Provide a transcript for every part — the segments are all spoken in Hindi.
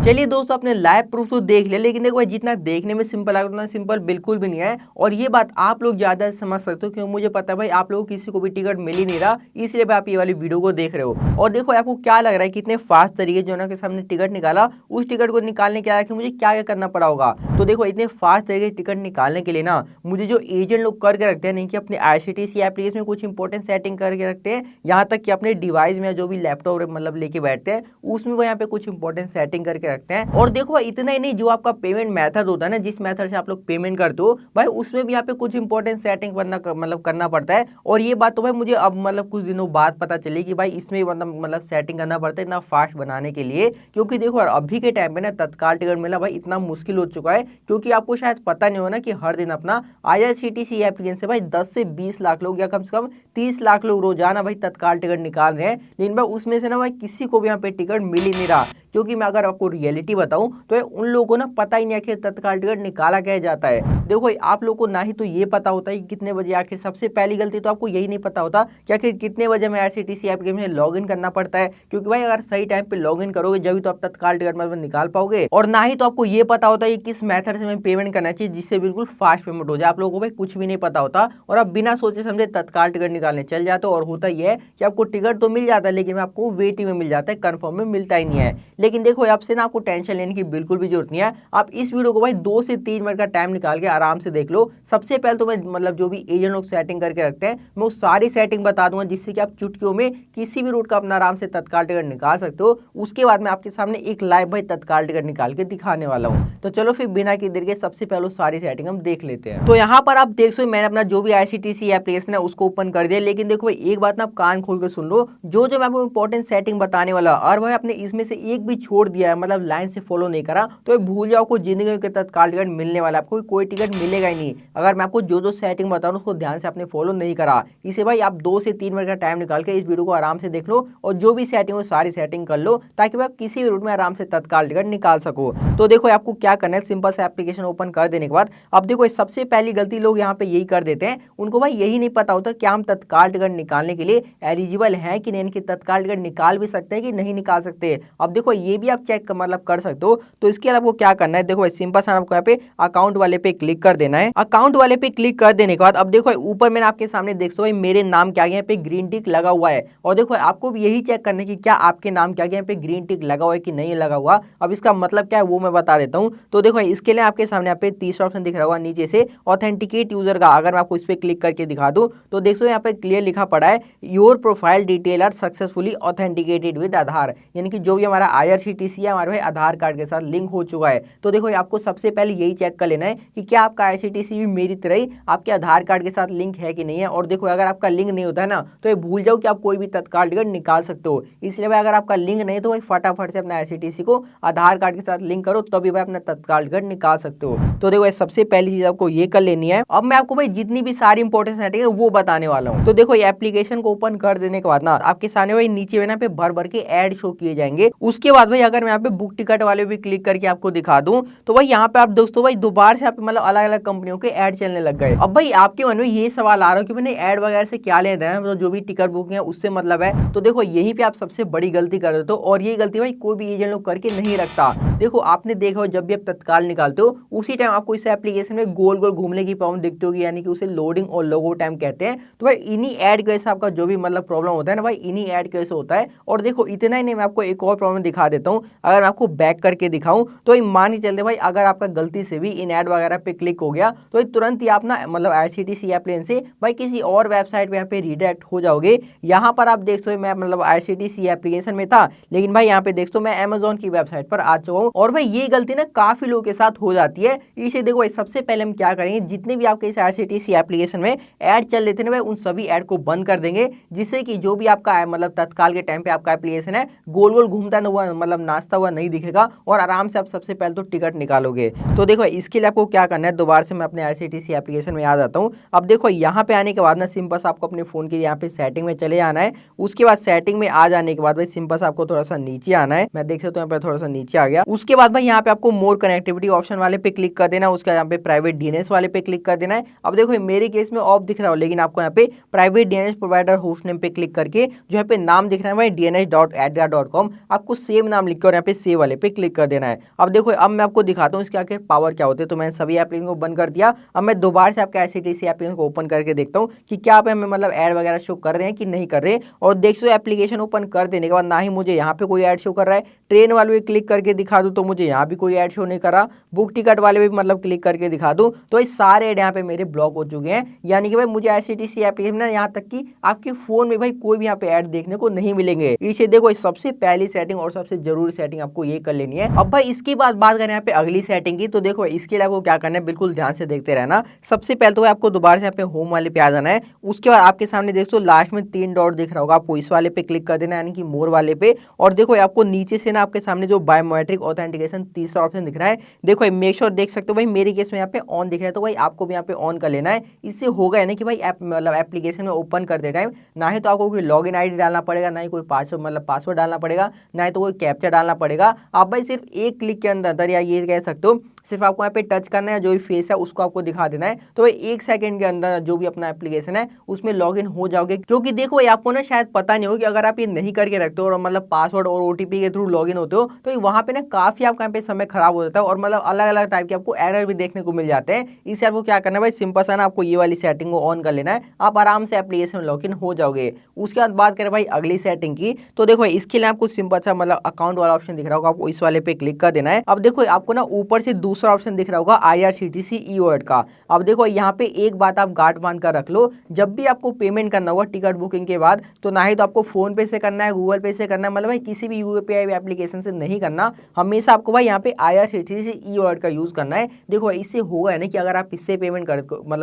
चलिए दोस्तों, आपने लाइव प्रूफ तो देख लिया, लेकिन देखो भाई जितना देखने में सिंपल लगा उतना सिंपल बिल्कुल भी नहीं है। और ये बात आप लोग ज्यादा समझ सकते हो, क्योंकि मुझे पता है भाई आप लोगों को किसी को भी टिकट मिल ही नहीं रहा, इसलिए भाई आप ये वाली वीडियो को देख रहे हो। और देखो आपको क्या लग रहा है कितने फास्ट तरीके जो है ना के सामने टिकट निकाला, उस टिकट को निकालने के आया कि मुझे क्या क्या करना पड़ा होगा। तो देखो इतने फास्ट तरीके टिकट निकालने के लिए ना मुझे जो एजेंट लोग करके रखते हैं, नहीं कि अपने आईआरसीटीसी एप्लीकेशन में कुछ इंपॉर्टेंट सेटिंग करके रखते हैं, यहाँ तक कि अपने डिवाइस में जो भी लैपटॉप मतलब लेके बैठते हैं उसमें वो यहाँ पे कुछ इंपॉर्टेंट सेटिंग करके रखते हैं। और देखो इतना ही नहीं, जो आपका पेमेंट मेथड होता है ना, जिस मेथड से आप लोग पेमेंट करते हो भाई, उसमें भी यहाँ पे कुछ इंपॉर्टेंट सेटिंग मतलब करना पड़ता है। और ये बात तो भाई मुझे अब मतलब कुछ दिनों बाद पता चली कि भाई इसमें मतलब सेटिंग करना पड़ता है इतना फास्ट बनाने के लिए। क्योंकि देखो अभी के टाइम पे ना तत्काल टिकट मिलना भाई इतना मुश्किल हो चुका है, क्योंकि आपको शायद पता नहीं हो ना कि हर दिन अपना आईआरसीटीसी एप्लीकेशन से भाई 10 से 20 लाख लोग या कम से कम 30 लाख लोग रोजाना भाई तत्काल टिकट निकाल रहे हैं। लेकिन भाई उसमें से ना भाई किसी को भी यहाँ पे टिकट मिल ही नहीं रहा। क्योंकि मैं अगर आपको रियलिटी बताऊं तो उन लोगों को ना पता ही नहीं आखिर तत्काल टिकट निकाला क्या जाता है। देखो आप लोगों को ना ही तो ये पता होता है कि कितने बजे, आखिर सबसे पहली गलती तो आपको यही नहीं पता होता कि आखिर कितने बजे हमें आईआरसीटीसी एप्लीकेशन में लॉग इन करना पड़ता है। क्योंकि भाई अगर सही टाइम पे लॉग इन करोगे जब तो आप तत्काल टिकट मतलब निकाल पाओगे। और ना ही तो आपको ये पता होता है कि किस मेथड से हमें पेमेंट करना चाहिए जिससे बिल्कुल फास्ट पेमेंट हो जाए। आप लोगों को भाई कुछ भी नहीं पता होता और आप बिना सोचे समझे तत्काल टिकट निकालने चल जाते हो। और होता ही है कि आपको टिकट तो मिल जाता है, लेकिन आपको वेटिंग में मिल जाता है, कंफर्म में मिलता ही नहीं है। लेकिन देखो आपसे ना आपको टेंशन लेने की बिल्कुल भी जरूरत नहीं है। आप इस वीडियो को भाई 2 से 3 मिनट का टाइम निकाल के आराम से देख लो। सबसे पहले तो मैं मतलब जो भी एजेंट लोग सेटिंग करके रखते हैं मैं वो सारी सेटिंग बता दूंगा, जिससे कि आप चुटकियों में किसी भी रूट का अपना आराम से तत्काल टिकट निकाल सकते हो। उसके बाद मैं आपके सामने एक लाइव भाई तत्काल टिकट निकाल के दिखाने वाला हूँ। तो चलो फिर बिना की देर के सबसे पहले सारी सेटिंग हम देख लेते हैं। तो यहाँ पर आप देख सकते मैंने अपना जो भी आईआरसीटीसी एप्लीकेशन है उसको ओपन कर दिया। लेकिन देखो एक बात ना आप कान खोल के सुन लो, जो मैं आपको इंपॉर्टेंट सेटिंग बताने वाला और भाई आपने इसमें से एक भी छोड़ दिया है, मतलब लाइन से फॉलो नहीं करा, तो भूल जाओ, आपको जिंदगी में तत्काल टिकट मिलने वाला, आपको कोई टिकट मिलेगा ही नहीं। अगर मैं आपको जो सेटिंग बताऊं उसको ध्यान से आपने फॉलो नहीं करा। इसे भाई आप 2 से 3 मिनट का टाइम निकाल के इस वीडियो को आराम से देख लो और जो भी सेटिंग हो सारी सेटिंग कर लो, ताकि आप किसी भी रूट में आराम से तत्काल टिकट निकाल सको। तो देखो आपको क्या करना है, सिंपल से एप्लीकेशन ओपन कर देने के बाद अब देखो सबसे पहली गलती लोग यहाँ पे यही कर देते हैं, उनको भाई यही नहीं पता होता क्या हम तत्काल टिकट निकालने के लिए एलिजिबल है कि नहीं, कि तत्काल टिकट निकाल भी सकते हैं कि नहीं निकाल सकते। अब देखो ये भी आप चेक मतलब कर सकते हो। तो इसके लिए आपको क्या करना है, देखो सिंपल सा आपको यहाँ पे अकाउंट वाले पे क्लिक कर देना है। अकाउंट वाले पे क्लिक कर देने के बाद अब देखो ऊपर मैंने आपके सामने देख सकते हो मेरे नाम क्या यहाँ पे ग्रीन टिक लगा हुआ है। और देखो आपको भी यही चेक करना है कि क्या आपके नाम क्या यहाँ पे ग्रीन टिक लगा हुआ है कि नहीं लगा हुआ। अब इसका मतलब क्या है वो मैं बता देता हूँ। तो देखो इसके लिए आपके सामने यहाँ पे तीसरा ऑप्शन दिख रहा होगा नीचे से ऑथेंटिकेट यूजर का, अगर मैं आपको इस पे क्लिक करके दिखा दूं तो देखो यहाँ पे क्लियर लिखा पड़ा है your profile detail are successfully authenticated with Aadhaar, यानी कि जो भी हमारा आईआरसीटीसी है हमारे भाई आधार कार्ड के साथ लिंक हो चुका है। तो देखो आपको सबसे पहले यही चेक कर लेना है कि क्या आपका आईआरसीटीसी भी मेरी तरह ही आपके आधार कार्ड के साथ लिंक है कि नहीं है। और देखो अगर आपका लिंक नहीं होता है ना तो ये भूल जाओ कि आप कोई भी तत्काल टिकट निकाल सकते हो। इसलिए भाई अगर आपका लिंक नहीं तो भाई फटाफट से अपना आईआरसीटीसी को आधार कार्ड के साथ लिंक करो, तभी भाई अपना तत्काल टिकट निकाल सकते हो। तो देखो सबसे पहली चीज आपको ये कर लेनी है। अब मैं आपको भाई जितनी भी सारी इंपॉर्टेंट सेटिंग है वो बताने वाला हूँ। तो देखो ये एप्लीकेशन को ओपन कर देने के बाद ना आपके सामने भाई नीचे पे भर भर के ऐड शो किए जाएंगे। उसके बाद भाई अगर मैं यहाँ पे बुक टिकट वाले भी क्लिक करके आपको दिखा दूं तो भाई यहाँ पे आप दोस्तों भाई दोबारा से आप मतलब अलग अलग कंपनियों के ऐड चलने लग गए। अब भाई आपके मन में ये सवाल आ रहा है कि मैंने ऐड वगैरह से क्या लेना है, मतलब जो भी टिकट बुकिंग है उससे मतलब है। तो देखो यहीं पे आप सबसे बड़ी गलती कर देते हो और ये गलती भाई कोई भी एजेंट लोग करके नहीं रखता। देखो आपने देखा हो जब भी आप तत्काल निकालते हो उसी टाइम आपको इस एप्लीकेशन में गोल गोल घूमने की प्रॉब्लम दिखती होगी, यानी कि उसे लोडिंग और लोगो टाइम कहते हैं। तो भाई इन्हीं ऐड की वजह से आपका जो भी मतलब प्रॉब्लम होता है ना भाई इन्हीं ऐड की वजह से होता है। और देखो इतना ही नहीं, मैं आपको एक और प्रॉब्लम दिखा देता हूँ। अगर मैं आपको बैक करके दिखाऊं तो मान ही चलते भाई अगर आपका गलती से भी इन ऐड वगैरह पे क्लिक हो गया तो तुरंत ही आप ना मतलब आईआरसीटीसी एप्लीकेशन से भाई किसी और वेबसाइट पे यहाँ पे रिडायरेक्ट हो जाओगे। यहाँ पर आप देख सकते हो मैं मतलब आईआरसीटीसी एप्लीकेशन में था, लेकिन भाई यहाँ पे देख सकते हो मैं अमेजोन की वेबसाइट पर आ चुका हूँ। और भाई ये गलती ना काफी लोगों के साथ हो जाती है। इसे देखो भाई सबसे पहले हम क्या करेंगे, जितने भी आपके इस आईआरसीटीसी एप्लीकेशन में ऐड चल रहे थे ना भाई उन सभी ऐड को बंद कर देंगे, जिससे कि जो भी आपका मतलब तत्काल के टाइम पे आपका एप्लीकेशन है गोल गोल घूमता हुआ मतलब नाचता हुआ नहीं दिखेगा और आराम से आप सबसे पहले तो टिकट निकालोगे। तो देखो इसके लिए आपको क्या करना है, दोबारा से मैं अपने आईआरसीटीसी एप्लीकेशन में आ जाता हूँ। अब देखो यहाँ पे आने के बाद ना सिंपल से आपको अपने फोन के यहाँ पे सेटिंग में चले आना है। उसके बाद सेटिंग में आ जाने के बाद भाई सिंपल से आपको थोड़ा सा नीचे आना है। मैं देख सकता हूँ यहाँ पे थोड़ा सा नीचे आ गया। उसके बाद भाई यहाँ पे आपको मोर कनेक्टिविटी ऑप्शन वाले पे क्लिक कर देना, उसके यहाँ पे प्राइवेट डीएनएस वाले पे क्लिक कर देना है। अब देखो मेरे केस में ऑफ दिख रहा हो, लेकिन आपको यहाँ पे private DNS provider host name पे क्लिक करके जो यहाँ पे नाम दिख रहा है भाई dns.adga.com, आपको सेम नाम लिख के और यहाँ पे सेव वाले पे क्लिक कर देना है। अब देखो अब मैं आपको दिखाता हूँ इसके आखिर पावर क्या होते हैं। तो मैंने सभी एप्लीकेशन को बंद कर दिया। अब मैं दोबारा से आपका IRCTC एप्लीकेशन को ओपन करके देखता हूँ कि क्या पे हमें मतलब ऐड वगैरह शो कर रहे हैं कि नहीं कर रहे। और देख सकते हो एप्लीकेशन ओपन कर देने के बाद ना ही मुझे यहाँ पे कोई ऐड शो कर रहा है। ट्रेन वाले भी क्लिक करके दिखा दूँ तो मुझे यहाँ भी कोई ऐड शो नहीं करा। बुक टिकट वाले भी मतलब क्लिक करके दिखा दूँ तो ये सारे ऐड यहाँ पे मेरे ब्लॉक हो चुके हैं। यानी कि भाई मुझे IRCTC एप्लीकेशन ना यहाँ तक कि आपके फोन में भाई कोई भी यहाँ पे ऐड देखने को नहीं मिलेंगे। इसे देखो सबसे पहली सेटिंग और सबसे जरूरी सेटिंग आपको ये कर लेनी है। अब भाई इसके बाद बात करें यहाँ पे अगली सेटिंग की, तो देखो इसके लिए आपको क्या करना है, बिल्कुल ध्यान से देखते रहना। सबसे पहले तो आपको दोबारा से यहाँ पे होम वाले पे आ जाना है। उसके बाद आपके सामने देखो लास्ट में 3 डॉट दिख रहा होगा, आपको इस वाले पे क्लिक कर देना है, यानी कि मोर वाले पे। और देखो आपको नीचे से ना आपके सामने जो बायोमेट्रिक ऑथेंटिकेशन तीसरा ऑप्शन दिख रहा है, देखो मेक श्योर देख सकते हो भाई मेरे केस में यहाँ पे ऑन दिख रहा है, तो भाई आपको भी यहाँ पे ऑन कर लेना है। इससे होगा यानी कि भाई मतलब एप्लीकेशन में ओपन करते टाइम ना ही तो आपको कोई लॉगिन ID डालना पड़ेगा, ना ही कोई पासवर्ड डालना पड़ेगा, ना ही तो कोई कैप्चा डालना पड़ेगा। आप भाई सिर्फ एक क्लिक के अंदर या ये कह सकते हो सिर्फ आपको यहाँ पे टच करना है, जो भी फेस है उसको आपको दिखा देना है। तो भाई 1 सेकंड के अंदर जो भी अपना एप्लीकेशन है उसमें लॉगिन हो जाओगे। क्योंकि देखो ये आपको ना शायद पता नहीं हो कि अगर आप ये नहीं करके रखते हो और मतलब पासवर्ड और OTP के थ्रू लॉगिन होते हो तो वहाँ पे ना काफी आपका यहाँ पे समय खराब हो जाता है और मतलब अलग अलग टाइप के आपको एरर भी देखने को मिल जाते हैं। इससे आपको क्या करना है भाई, सिंपल सा ना आपको ये वाली सेटिंग को ऑन कर लेना है, आप आराम से एप्लीकेशन में लॉगिन हो जाओगे। उसके बाद बात करें भाई अगली सेटिंग की, तो देखो इसके लिए आपको सिंपल सा मतलब अकाउंट वाला ऑप्शन दिख रहा होगा, आपको इस वाले पे क्लिक कर देना है। अब देखो आपको ना ऊपर से दूसरा ऑप्शन दिख रहा होगा IRCTC ई-वॉलेट का। अब देखो यहाँ पे एक बात आप गांठ बांध कर रख लो, जब भी आपको पेमेंट करना होगा टिकट बुकिंग के बाद, तो ना ही तो आपको फोन पे से करना है, गूगल पे से करना है, मतलब भाई किसी भी UPI एप्लीकेशन से नहीं करना। हमेशा आपको भाई यहाँ पे IRCTC ई-वॉलेट का यूज करना है। देखो इससे होगा ना कि अगर आप इससे पेमेंट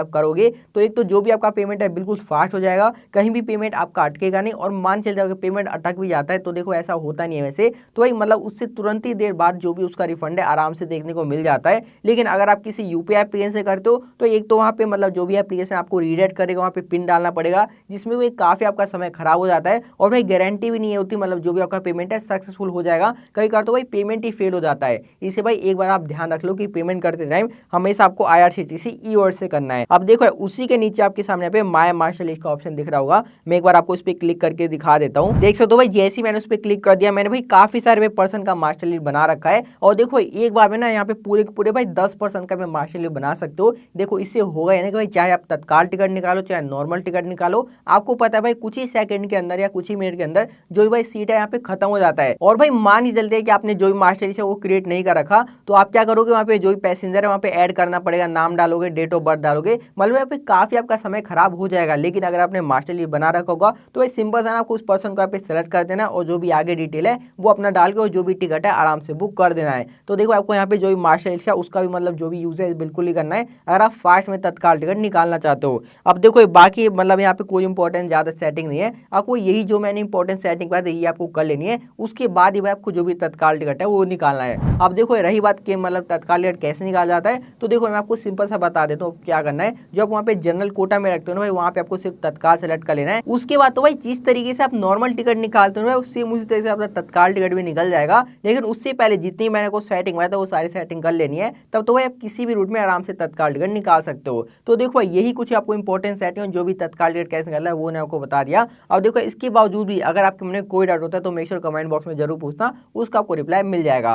करोगे तो एक तो जो भी आपका पेमेंट है बिल्कुल फास्ट हो जाएगा, कहीं भी पेमेंट आपका अटकेगा नहीं। और मान चल जाएगा पेमेंट अटक भी जाता है तो देखो ऐसा होता नहीं है वैसे, तो भाई मतलब उससे तुरंत ही देर बाद जो भी उसका रिफंड है आराम से देखने को मिल जाता है। लेकिन अगर आप किसी UPI एप्लीकेशन से करते हो तो एक तो वहाँ पे मतलब जो भी एप्लीकेशन आपको रीडायरेक्ट करेगा वहाँ पे पिन डालना पड़ेगा, जिसमें वो काफी आपका समय खराब हो जाता है। और भाई गारंटी भी नहीं होती मतलब जो भी आपका पेमेंट है सक्सेसफुल हो जाएगा, कई बार तो भाई पेमेंट ही फेल हो जाता है। इसे भाई एक बार आप ध्यान रख लो कि पेमेंट करते टाइम हमेशा आपको IRCTC ई-वॉलेट से करना है। अब देखो उसी के नीचे आपके सामने पे माय मास्टर लिस्ट का ऑप्शन दिख रहा होगा, मैं एक बार आपको इस पे क्लिक करके दिखा देता हूँ। देख सकते हो भाई जैसे ही मैंने उस पर क्लिक कर दिया, मैंने भाई काफी सारे पर्सन का मास्टर लिस्ट बना रखा है। और देखो एक बार में ना यहाँ पे पूरे भाई 10% का मैं मास्टर लिस्ट बना सकते हो। देखो इससे होगा यानी कि भाई चाहे आप तत्काल टिकट निकालो चाहे नॉर्मल टिकट निकालो, आपको पता है भाई कुछ ही सेकंड के अंदर या कुछ ही मिनट के अंदर जो भी भाई सीट है यहाँ पे खत्म हो जाता है। और भाई मान ही चलते हैं कि आपने जो भी मास्टर लिस्ट है वो क्रिएट नहीं कर रखा, तो आप क्या करोगे, वहाँ पे जो भी पैसेंजर है वहाँ पे ऐड करना पड़ेगा, नाम डालोगे, डेट ऑफ बर्थ डालोगे, मतलब यहाँ पे काफी आपका समय खराब हो जाएगा। लेकिन अगर आपने मास्टर लिस्ट बना रखा होगा तो भाई सिंपल सा आपको उस पर्सन को यहाँ पे सेलेक्ट कर देना और जो भी आगे डिटेल है वो अपना डाल के और जो भी टिकट है आराम से बुक कर देना है। तो देखो आपको यहाँ पे जो भी मास्टर लिस्ट है उसका भी मतलब जो भी यूज है बिल्कुल ही करना है अगर आप फास्ट में तत्काल टिकट निकालना चाहते हो। अब देखो बाकी मतलब यहाँ पे कोई इंपॉर्टेंट ज्यादा सेटिंग नहीं है, आपको यही जो मैंने इंपॉर्टेंट सेटिंग बताई ये आपको कर लेनी है। उसके बाद ही भाई आपको जो भी तत्काल टिकट है वो निकालना है। अब देखो रही बात कि मतलब तत्काल टिकट कैसे निकाला जाता है, तो देखो मैं आपको सिंपल सा बता देता हूँ क्या करना है। जो आप वहाँ पे जनरल कोटा में रखते हो ना भाई, वहाँ पे आपको सिर्फ तत्काल सेलेक्ट कर लेना है। उसके बाद तो भाई जिस तरीके से आप नॉर्मल टिकट निकालते हो ना सेम उसी तरीके से अपना तत्काल टिकट भी निकल जाएगा। लेकिन उससे पहले जितनी मैंने को सेटिंग बताया था वो सारी सेटिंग कर लेनी है, तब तो भाई आप किसी भी रूट में आराम से तत्काल टिकट निकाल सकते हो। तो देखो यही कुछ आपको इंपॉर्टेंट सेटिंग जो भी तत्काल टिकट कैसे निकालना है वो मैंने आपको बता दिया। अब देखो इसके बावजूद भी अगर आपके मन में कोई डाउट होता है तो मेक श्योर कमेंट बॉक्स में जरूर पूछना, उसका आपको रिप्लाई मिल जाएगा।